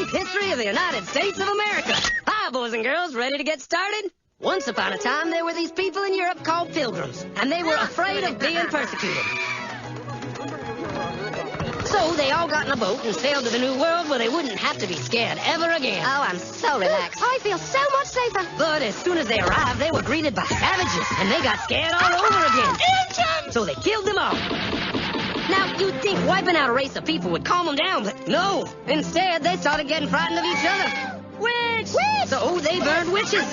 brief history of the United States of America. Hi, boys and girls, ready to get started? Once upon a time, there were these people in Europe called pilgrims, and they were afraid of being persecuted. So they all got in a boat and sailed to the New World where they wouldn't have to be scared ever again. Oh, I'm so relaxed. I feel so much safer. But as soon as they arrived, they were greeted by savages, and they got scared all over again. Indians! So they killed them all. Now, you'd think wiping out a race of people would calm them down, but no. Instead, they started getting frightened of each other. Witch! So they burned witches.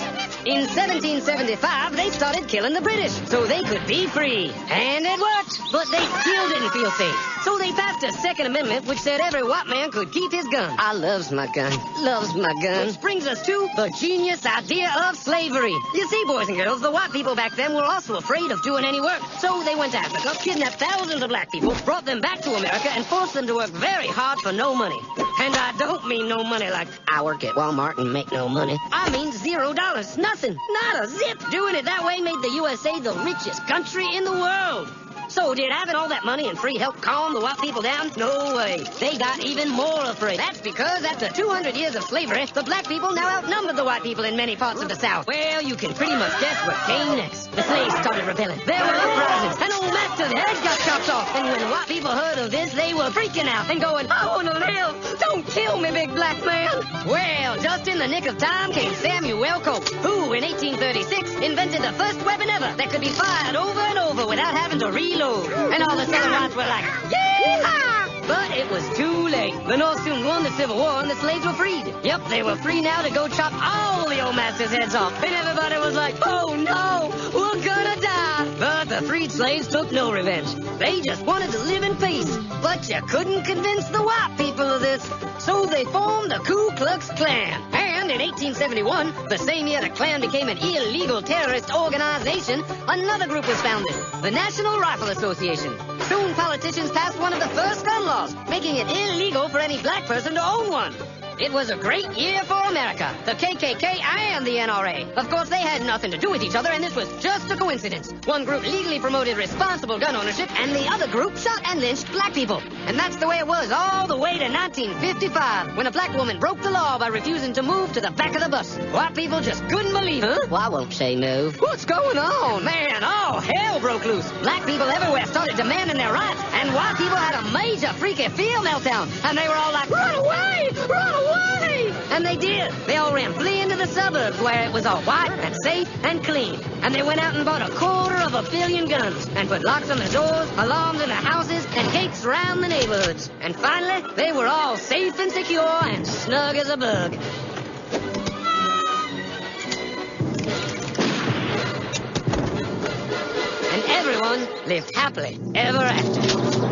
In 1775, they started killing the British so they could be free. And it worked, but they still didn't feel safe. So they passed a Second Amendment which said every white man could keep his gun. I loves my gun. Loves my gun. Which brings us to the genius idea of slavery. You see, boys and girls, the white people back then were also afraid of doing any work. So they went to Africa, kidnapped thousands of black people, brought them back to America, and forced them to work very hard for no money. And I don't mean no money like I work at Walmart and make no money. I mean $0. Nothing. Not a zip. Doing it that way made the USA the richest country in the world. So did having all that money and free help calm the white people down? No way. They got even more afraid. That's because after 200 years of slavery, the black people now outnumbered the white people in many parts of the South. Well, you can pretty much guess what came next. The slaves started rebelling. There were uprisings, and old master's head got chopped off. And when white people heard of this, they were freaking out and going, I want to live. Don't kill me, big black man. Well, just in the nick of time came Samuel Colt, who in 1836 invented the first weapon ever that could be fired over and over without having to reload. And all the Southern whites were like, yeehaw! But it was too late. The North soon won the Civil War and the slaves were freed. Yep, they were free now to go chop all the old master's heads off. And everybody was like, oh no, we're gonna die. But the freed slaves took no revenge. They just wanted to live in peace. But you couldn't convince the white people of this. So they formed the Ku Klux Klan. And in 1871, the same year the Klan became an illegal terrorist organization, another group was founded, the National Rifle Association. Soon politicians passed one of the first gun laws, making it illegal for any black person to own one. It was a great year for America, the KKK and the NRA. Of course, they had nothing to do with each other, and this was just a coincidence. One group legally promoted responsible gun ownership, and the other group shot and lynched black people. And that's the way it was all the way to 1955, when a black woman broke the law by refusing to move to the back of the bus. White people just couldn't believe it. Huh? Well, I won't say no. What's going on? Man, all hell broke loose. Black people everywhere started demanding their rights, and white people had a major freaky feel meltdown. And they were all like, run away! Run away! And they did. They all ran fleeing to the suburbs where it was all white and safe and clean. And they went out and bought 250 million guns and put locks on the doors, alarms in the houses, and gates around the neighborhoods. And finally, they were all safe and secure and snug as a bug. And everyone lived happily ever after.